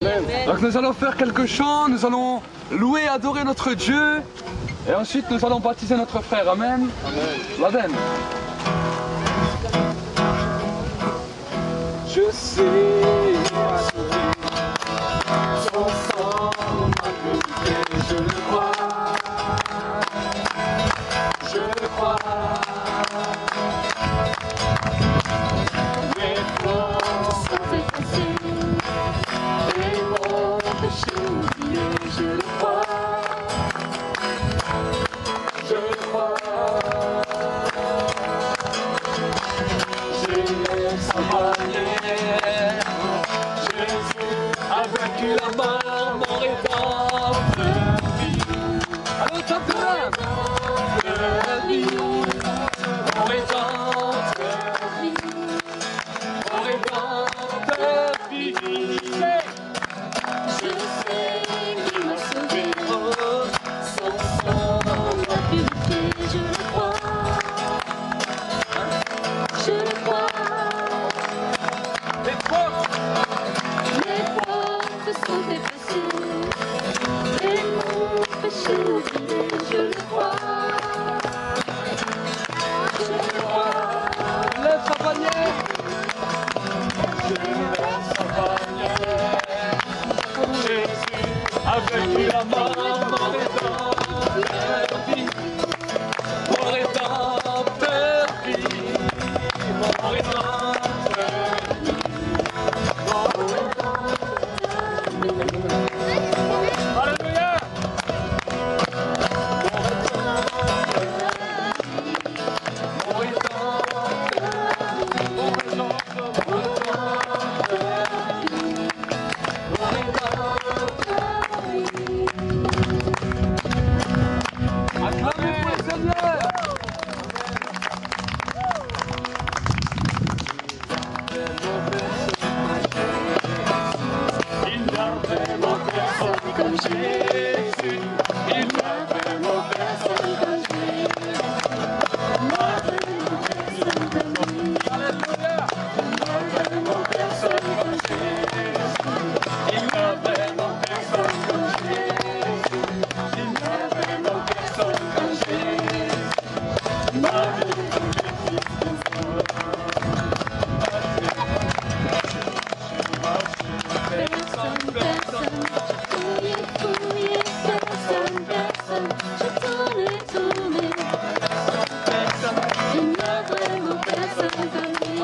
Donc nous allons faire quelques chants, nous allons louer et adorer notre Dieu. Et ensuite nous allons baptiser notre frère. Amen. L'Aden. Je sais son sang m'a purifié, je le crois. Je le crois. Mes fautes sont effacées et mon péché oublié, je le crois. Je le crois. J'ai sa bannière. Jésus a vaincu la mort, mon rédempteur vie. Allô, champion de vie. Mon rédempteur vie. Mon rédempteur vie. Je sais qu'il m'a sauvé. Son sang m'a purifié, je le crois. Je le crois. Mes fautes sont effacées et mon péché oublié, je le crois. Je le crois. Lève sa bannière. Je lève sa bannière. Jésus a vaincu la mort, mon rédempteur vie. Mon rédempteur vie. Mon rédempteur vie. Alléluia. Mon rédempteur, mon rédempteur, mon rédempteur. Acclamez pour le Seigneur. Il n'y a vraiment personne comme Jésus. Il n'y a vraiment personne comme Jésus. Il n'y a vraiment personne comme lui. Alléluia. Il n'y a vraiment personne comme Jésus. Il n'y a vraiment personne comme Jésus. Il n'y a vraiment personne comme Jésus. Ma vie personne, personne, j'ai fouillé, personne, personne, j'ai tourné, personne, il n'y a vraiment personne comme lui.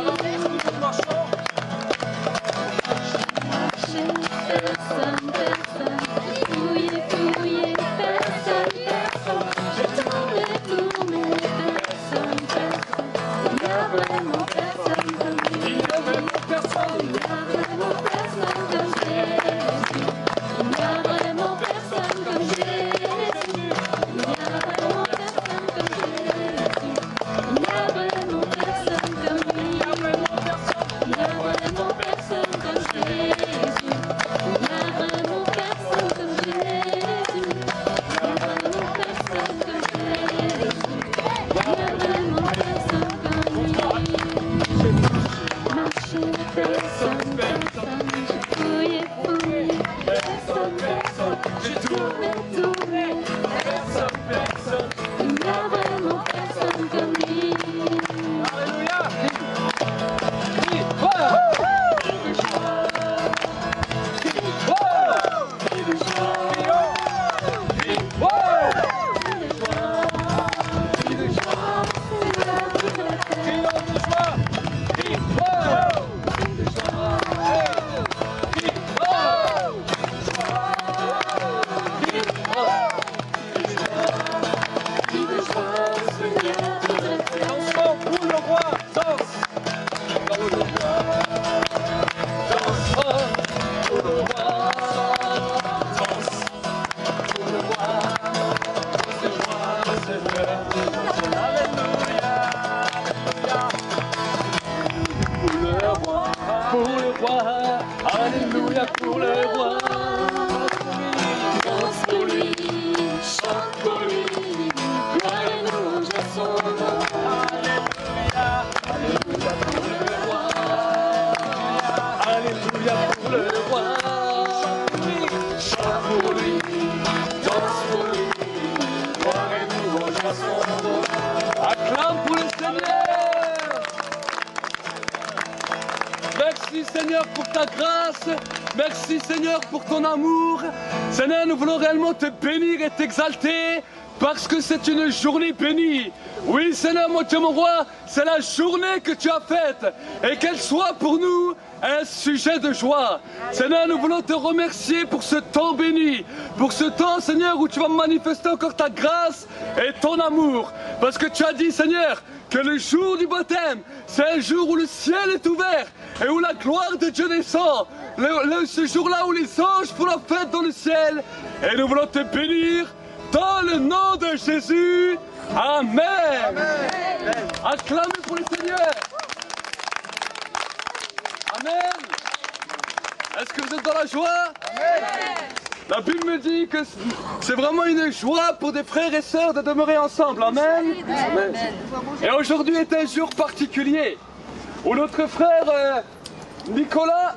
J'ai marché, personne, personne, j'ai fouillé, personne, personne, j'ai tourné, personne, il n'y a vraiment personne comme lui. Il n'y a vraiment personne, il n'y a vraiment personne comme Jésus. Il n'y a vraiment personne comme Jésus. Il n'y a vraiment personne comme Jésus. Il n'y a vraiment personne comme lui. Il n'y a vraiment personne comme Jésus. Il n'y a vraiment personne comme Jésus. Il n'y a vraiment personne comme Jésus. Il n'y a vraiment personne comme lui. Marcher, personne, personne, j'ai fouillé, personne, personne, j'ai tourné, personne, personne, il n'y a vraiment personne comme lui. Alléluia. Alléluia pour le roi. Danse pour lui, chante pour lui, gloire et louange à son nom. Alléluia, alléluia pour le roi. Alléluia pour le roi. Merci Seigneur pour ta grâce. Merci Seigneur pour ton amour. Seigneur, nous voulons réellement te bénir et t'exalter parce que c'est une journée bénie. Oui Seigneur, mon Dieu, mon roi, c'est la journée que tu as faite et qu'elle soit pour nous un sujet de joie. Seigneur, nous voulons te remercier pour ce temps béni, pour ce temps, Seigneur, où tu vas manifester encore ta grâce et ton amour. Parce que tu as dit, Seigneur, que le jour du baptême, c'est un jour où le ciel est ouvert et où la gloire de Dieu descend. Ce jour-là où les anges font la fête dans le ciel. Et nous voulons te bénir dans le nom de Jésus. Amen. Amen. Acclamez pour le Seigneur. Amen. Est-ce que vous êtes dans la joie? Amen. La Bible me dit que c'est vraiment une joie pour des frères et sœurs de demeurer ensemble. Amen. Amen. Et aujourd'hui est un jour particulier où notre frère Nicolas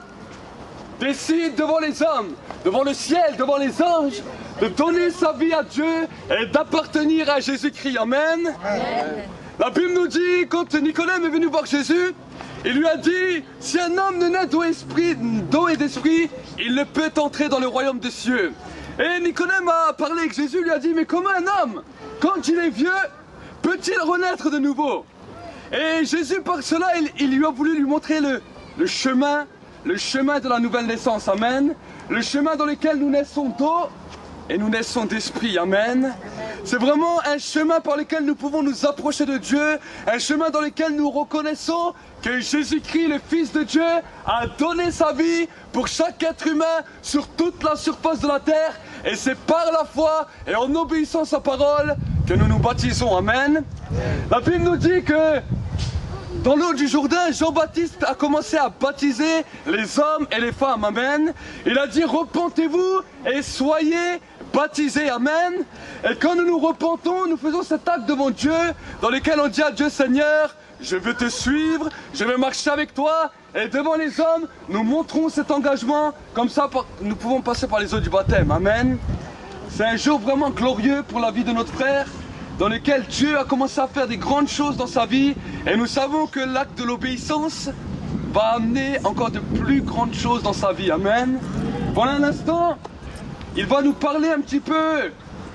décide devant les hommes, devant le ciel, devant les anges, de donner sa vie à Dieu et d'appartenir à Jésus-Christ. Amen. Amen. La Bible nous dit, quand Nicolas est venu voir Jésus, il lui a dit, si un homme ne naît d'eau et d'esprit, il ne peut entrer dans le royaume des cieux. Et Nicolas a parlé avec Jésus, lui a dit, mais comment un homme, quand il est vieux, peut-il renaître de nouveau? Et Jésus, par cela, il lui a voulu lui montrer le chemin de la nouvelle naissance. Amen. Le chemin dans lequel nous naissons d'eau et nous naissons d'esprit. Amen. C'est vraiment un chemin par lequel nous pouvons nous approcher de Dieu, un chemin dans lequel nous reconnaissons que Jésus-Christ, le Fils de Dieu, a donné sa vie pour chaque être humain sur toute la surface de la terre. Et c'est par la foi et en obéissant à sa parole que nous nous baptisons. Amen. La Bible nous dit que dans l'eau du Jourdain, Jean-Baptiste a commencé à baptiser les hommes et les femmes. Amen. Il a dit, repentez-vous et soyez baptisés. Amen. Et quand nous nous repentons, nous faisons cet acte devant Dieu dans lequel on dit à Dieu, Seigneur, je veux te suivre, je veux marcher avec toi. Et devant les hommes, nous montrons cet engagement. Comme ça, nous pouvons passer par les eaux du baptême. Amen. C'est un jour vraiment glorieux pour la vie de notre frère, dans lequel Dieu a commencé à faire des grandes choses dans sa vie. Et nous savons que l'acte de l'obéissance va amener encore de plus grandes choses dans sa vie. Amen. Voilà un instant, il va nous parler un petit peu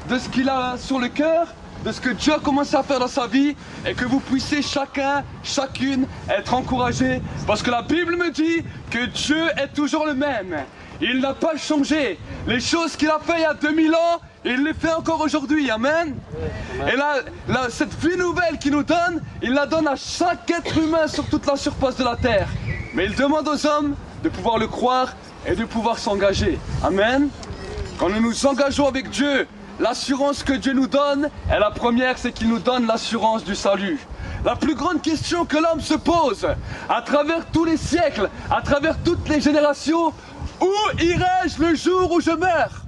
de ce qu'il a sur le cœur, de ce que Dieu a commencé à faire dans sa vie, et que vous puissiez chacun, chacune être encouragés. Parce que la Bible me dit que Dieu est toujours le même. Il n'a pas changé. Les choses qu'il a fait il y a 2000 ans, il les fait encore aujourd'hui. Amen. Et là, cette vie nouvelle qu'il nous donne, il la donne à chaque être humain sur toute la surface de la terre. Mais il demande aux hommes de pouvoir le croire et de pouvoir s'engager. Amen. Quand nous nous engageons avec Dieu, l'assurance que Dieu nous donne, et la première, c'est qu'il nous donne l'assurance du salut. La plus grande question que l'homme se pose, à travers tous les siècles, à travers toutes les générations, où irai-je le jour où je meurs?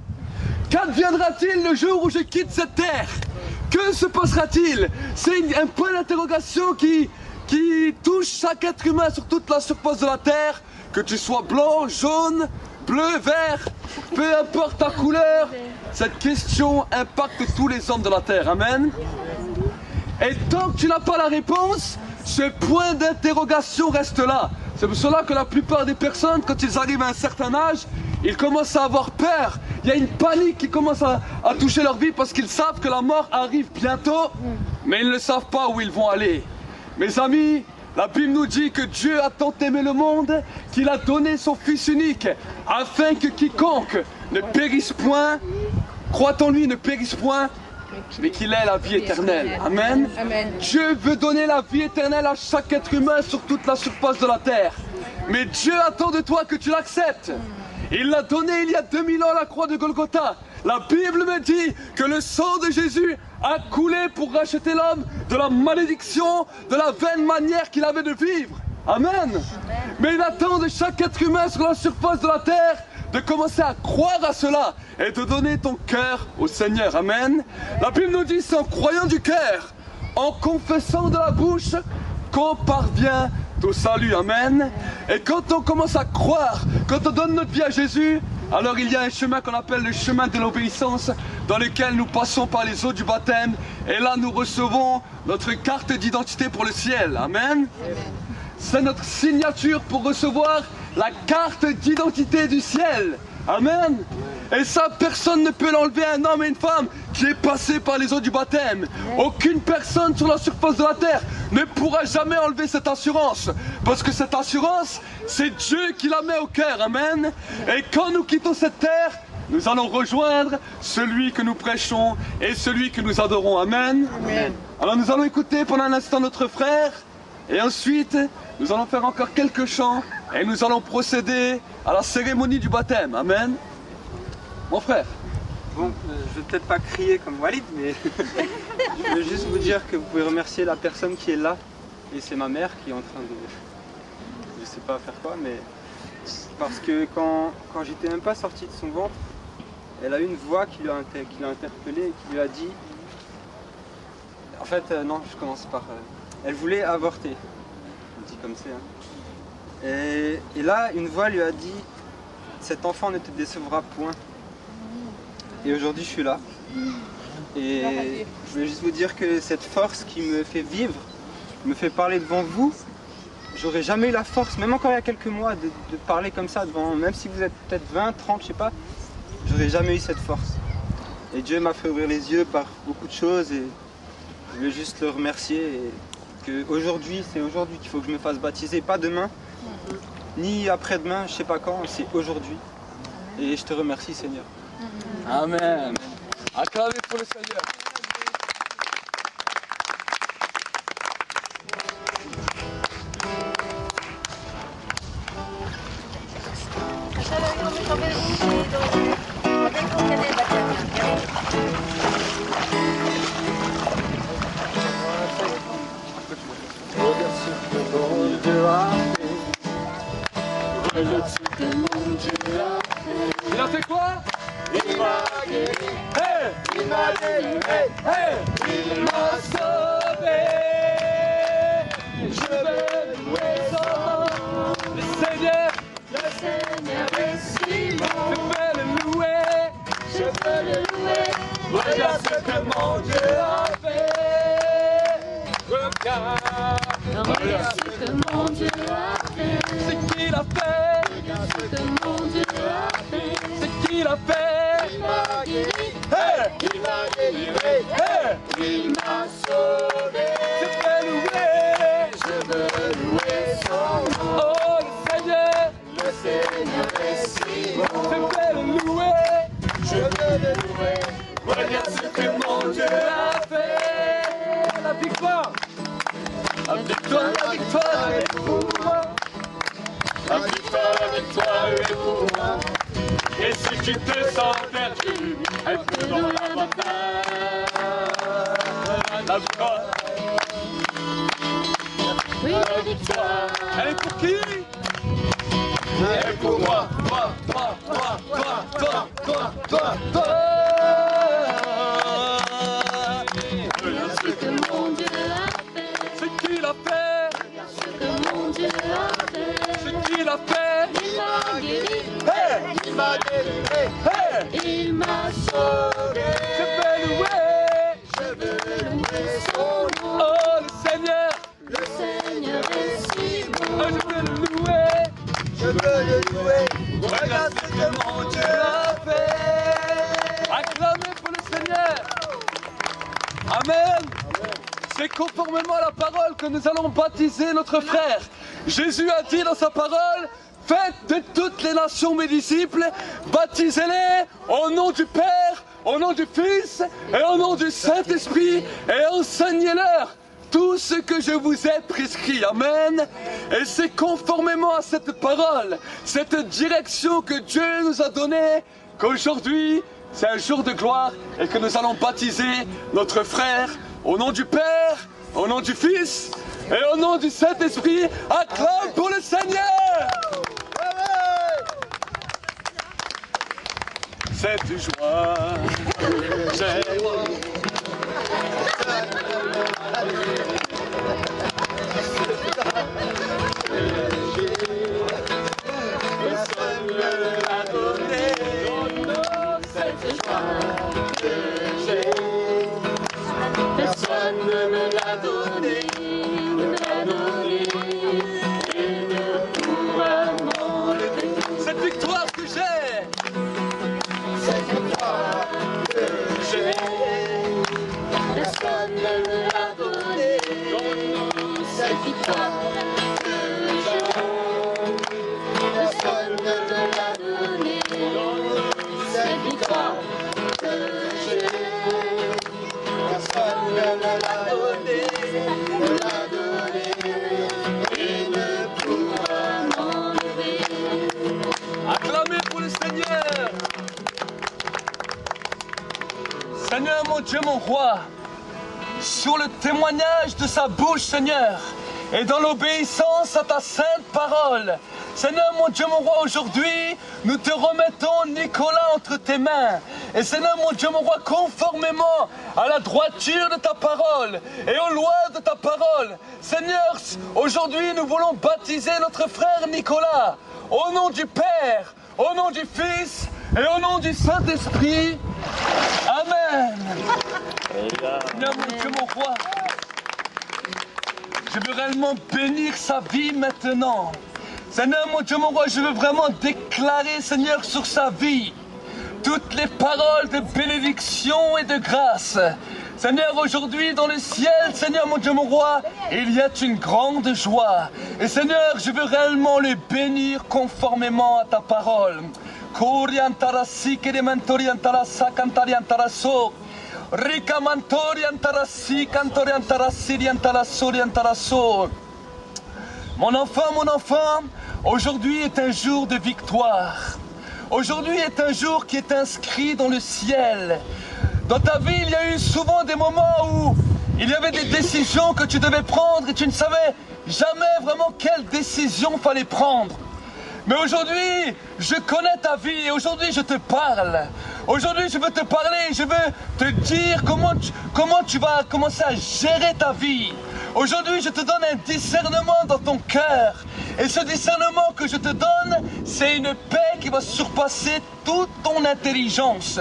Qu'adviendra-t-il le jour où je quitte cette terre? Que se passera-t-il? C'est un point d'interrogation qui touche chaque être humain sur toute la surface de la terre, que tu sois blanc, jaune, bleu, vert, peu importe ta couleur, cette question impacte tous les hommes de la terre. Amen. Et tant que tu n'as pas la réponse, ce point d'interrogation reste là. C'est pour cela que la plupart des personnes, quand ils arrivent à un certain âge, ils commencent à avoir peur. Il y a une panique qui commence à toucher leur vie parce qu'ils savent que la mort arrive bientôt, mais ils ne savent pas où ils vont aller. Mes amis, la Bible nous dit que Dieu a tant aimé le monde qu'il a donné son Fils unique, afin que quiconque ne périsse point, croit en lui, ne périsse point, mais qu'il ait la vie éternelle. Amen. Amen. Dieu veut donner la vie éternelle à chaque être humain sur toute la surface de la terre. Mais Dieu attend de toi que tu l'acceptes. Il l'a donné il y a 2000 ans à la croix de Golgotha. La Bible me dit que le sang de Jésus a coulé pour racheter l'homme de la malédiction, de la vaine manière qu'il avait de vivre. Amen. Amen. Mais il attend de chaque être humain sur la surface de la terre de commencer à croire à cela et de donner ton cœur au Seigneur. Amen. La Bible nous dit, c'est en croyant du cœur, en confessant de la bouche, qu'on parvient au salut. Amen. Et quand on commence à croire, quand on donne notre vie à Jésus, alors il y a un chemin qu'on appelle le chemin de l'obéissance, dans lequel nous passons par les eaux du baptême, et là nous recevons notre carte d'identité pour le ciel. Amen. C'est notre signature pour recevoir la carte d'identité du ciel. Amen. Et ça, personne ne peut l'enlever à un homme et une femme qui est passé par les eaux du baptême. Aucune personne sur la surface de la terre ne pourra jamais enlever cette assurance. Parce que cette assurance, c'est Dieu qui la met au cœur. Amen. Et quand nous quittons cette terre, nous allons rejoindre celui que nous prêchons et celui que nous adorons. Amen. Amen. Alors nous allons écouter pendant un instant notre frère. Et ensuite, nous allons faire encore quelques chants. Et nous allons procéder à la cérémonie du baptême. Amen. Mon frère. Bon, je vais peut-être pas crier comme Walid, mais je veux juste vous dire que vous pouvez remercier la personne qui est là. Et c'est ma mère qui est en train de... Je sais pas faire quoi, mais... Parce que quand j'étais même pas sorti de son ventre, elle a eu une voix qui l'a interpellé et qui lui a dit... En fait, non, je commence par... Elle voulait avorter. On dit comme ça. Hein. Et là, une voix lui a dit... Cet enfant ne te décevra point. Et aujourd'hui, je suis là. Et je voulais juste vous dire que cette force qui me fait vivre, me fait parler devant vous, j'aurais jamais eu la force, même encore il y a quelques mois, de parler comme ça devant, même si vous êtes peut-être 20, 30, je sais pas, j'aurais jamais eu cette force. Et Dieu m'a fait ouvrir les yeux par beaucoup de choses et je voulais juste le remercier. Et que aujourd'hui, c'est aujourd'hui qu'il faut que je me fasse baptiser, pas demain, ni après-demain, je sais pas quand, c'est aujourd'hui. Et je te remercie, Seigneur. Amen. Acclamez pour le Seigneur. Il a fait quoi? Il m'a guéri, hey! Il m'a délivré, hey! Il m'a sauvé. Je veux louer son nom. Le Seigneur est si bon. Je veux le louer, je veux le louer. Regarde ce que mon Dieu a fait. Regarde ce que mon Dieu a fait. ce qu'il a fait. Regarde ce que mon Dieu a fait. Ce qu'il a fait. Il m'a guéri, Hey! il m'a délivré, Hey! il m'a sauvé. Je veux louer. Je veux louer son nom. Oh, le Seigneur est si bon. je veux le louer. Je veux le louer. Regarde ce que mon Dieu a fait. La victoire. La victoire, la victoire est pour moi. La victoire est pour moi. Et si tu te sens perdu, un peu dans la bataille. La victoire, Oui, la victoire. elle est pour qui? Elle est pour moi, toi. Regarde ce que mon Dieu a fait. Ce qu'il a fait, Regarde ce que mon Dieu a fait. ce qu'il a fait. Il m'a guéri, Hey! il m'a délivré, Hey! il m'a sauvé. Je veux louer. Je veux louer son nom. Oh, le Seigneur. Le Seigneur est si Oh, bon. je veux le louer. Je veux le louer. Regarde ce que mon Dieu a fait. Acclamez pour le Seigneur. Amen. C'est conformément à la parole que nous allons baptiser notre frère. Jésus a dit dans sa parole, faites de toutes les nations mes disciples, baptisez-les au nom du Père, au nom du Fils et au nom du Saint-Esprit et enseignez-leur tout ce que je vous ai prescrit. Amen. Et c'est conformément à cette parole, cette direction que Dieu nous a donnée, qu'aujourd'hui, c'est un jour de gloire et que nous allons baptiser notre frère au nom du Père, au nom du Fils et au nom du Saint-Esprit. Acclame pour le Seigneur. Cette joie, j'ai personne ne l'a donné. Cette joie que j'ai, personne ne me l'a donné, ne me l'a donné, et ne pourra m'en mon roi, sur le témoignage de sa bouche, Seigneur, et dans l'obéissance à ta sainte parole. Seigneur, mon Dieu, mon roi, aujourd'hui, nous te remettons Nicolas entre tes mains. Et Seigneur, mon Dieu, mon roi, conformément à la droiture de ta parole et aux lois de ta parole, Seigneur, aujourd'hui, nous voulons baptiser notre frère Nicolas. Au nom du Père, au nom du Fils et au nom du Saint-Esprit. Amen. Seigneur, mon Dieu, mon roi, je veux réellement bénir sa vie maintenant. Seigneur, mon Dieu, mon roi, je veux vraiment déclarer, Seigneur, sur sa vie toutes les paroles de bénédiction et de grâce. Seigneur, aujourd'hui dans le ciel, Seigneur, mon Dieu, mon roi, il y a une grande joie. Et Seigneur, je veux réellement le bénir conformément à ta parole. Mon enfant, aujourd'hui est un jour de victoire. Aujourd'hui est un jour qui est inscrit dans le ciel. Dans ta vie, il y a eu souvent des moments où il y avait des décisions que tu devais prendre et tu ne savais jamais vraiment quelle décision fallait prendre. Mais aujourd'hui, je connais ta vie et aujourd'hui je te parle. Aujourd'hui je veux te parler, je veux te dire comment tu vas commencer à gérer ta vie. Aujourd'hui je te donne un discernement dans ton cœur. Et ce discernement que je te donne, c'est une paix qui va surpasser toute ton intelligence.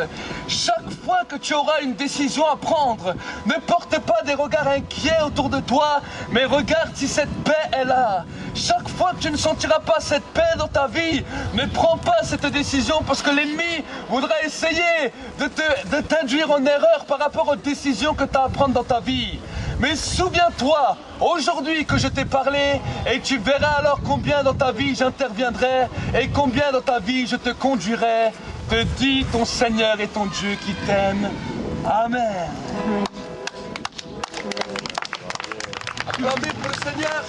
Chaque fois que tu auras une décision à prendre, ne porte pas des regards inquiets autour de toi, mais regarde si cette paix est là. Chaque fois que tu ne sentiras pas cette paix dans ta vie, ne prends pas cette décision parce que l'ennemi voudra essayer de t'induire en erreur par rapport aux décisions que tu as à prendre dans ta vie. Mais souviens-toi, aujourd'hui que je t'ai parlé, et tu verras alors combien dans ta vie j'interviendrai et combien dans ta vie je te conduirai, te dit ton Seigneur et ton Dieu qui t'aime. Amen. Acclamez pour le Seigneur.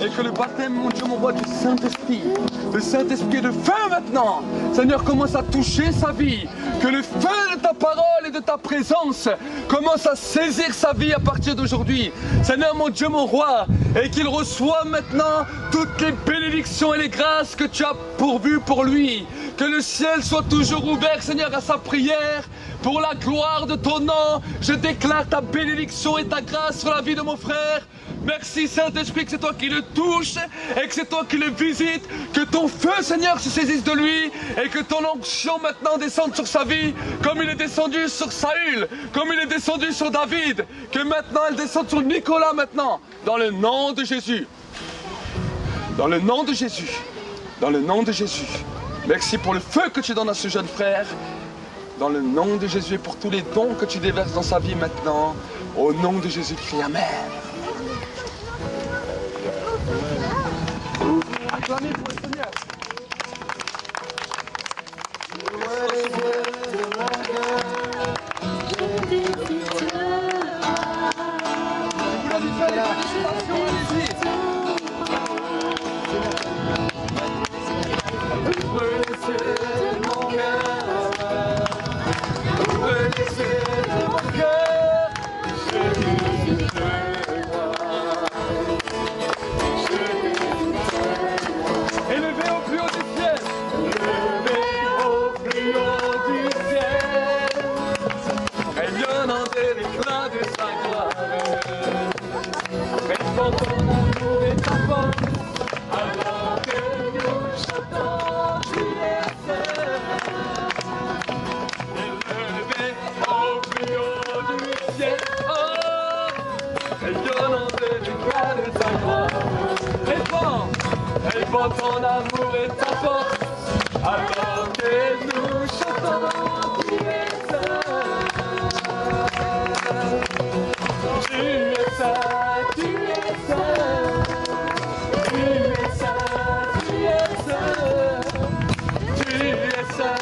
Et que le baptême, mon Dieu, mon roi, du Saint-Esprit, le Saint-Esprit de feu maintenant, Seigneur, commence à toucher sa vie. Que le feu de ta parole et de ta présence commence à saisir sa vie à partir d'aujourd'hui. Seigneur, mon Dieu, mon roi, et qu'il reçoive maintenant toutes les bénédictions et les grâces que tu as pourvues pour lui. Que le ciel soit toujours ouvert, Seigneur, à sa prière. Pour la gloire de ton nom, je déclare ta bénédiction et ta grâce sur la vie de mon frère. Merci Saint-Esprit que c'est toi qui le touches et que c'est toi qui le visites. Que ton feu, Seigneur, se saisisse de lui et que ton onction maintenant descende sur sa vie comme il est descendu sur Saül, comme il est descendu sur David. Que maintenant elle descende sur Nicolas maintenant, dans le nom de Jésus. Dans le nom de Jésus. Dans le nom de Jésus. Merci pour le feu que tu donnes à ce jeune frère. Dans le nom de Jésus et pour tous les dons que tu déverses dans sa vie maintenant. Au nom de Jésus-Christ. Amen. Acclamez pour le Seigneur. L'éclat de sa gloire. rayonnant des éclats de ta gloire. Répands ton amour et ta force, alors que nous chantons, tu es saint. Tu es saint, tu es saint. Tu es saint, tu es saint. Tu es saint,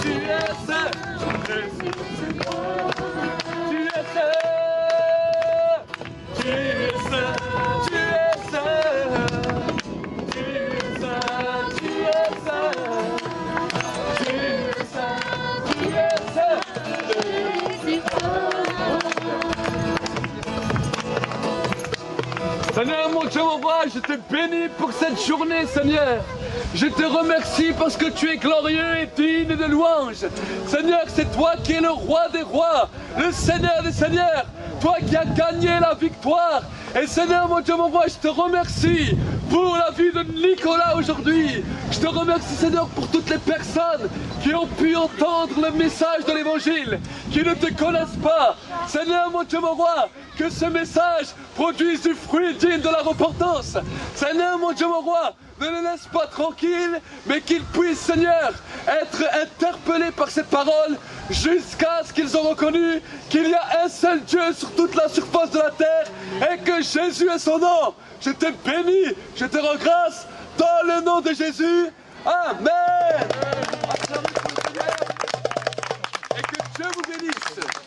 tu es saint. Tu es saint. Tu es saint, tu es saint. Tu es saint, tu es saint. Tu es saint, tu es saint. Seigneur, mon Dieu, mon roi, je te bénis pour cette journée, Seigneur. Je te remercie parce que tu es glorieux et digne de louange. Seigneur, c'est toi qui es le roi des rois, le Seigneur des seigneurs, toi qui as gagné la victoire. Et Seigneur, mon Dieu, mon roi, je te remercie pour la vie de Nicolas aujourd'hui. Je te remercie, Seigneur, pour toutes les personnes qui ont pu entendre le message de l'Évangile, qui ne te connaissent pas. Seigneur, mon Dieu, mon roi, que ce message produise du fruit digne de la repentance. Seigneur, mon Dieu, mon roi, ne les laisse pas tranquilles, mais qu'ils puissent, Seigneur, être interpellés par cette parole jusqu'à ce qu'ils ont reconnu qu'il y a un seul Dieu sur toute la surface de la terre et que Jésus est son nom. Je te bénis, je te rends grâce dans le nom de Jésus. Amen. Et que Dieu vous bénisse.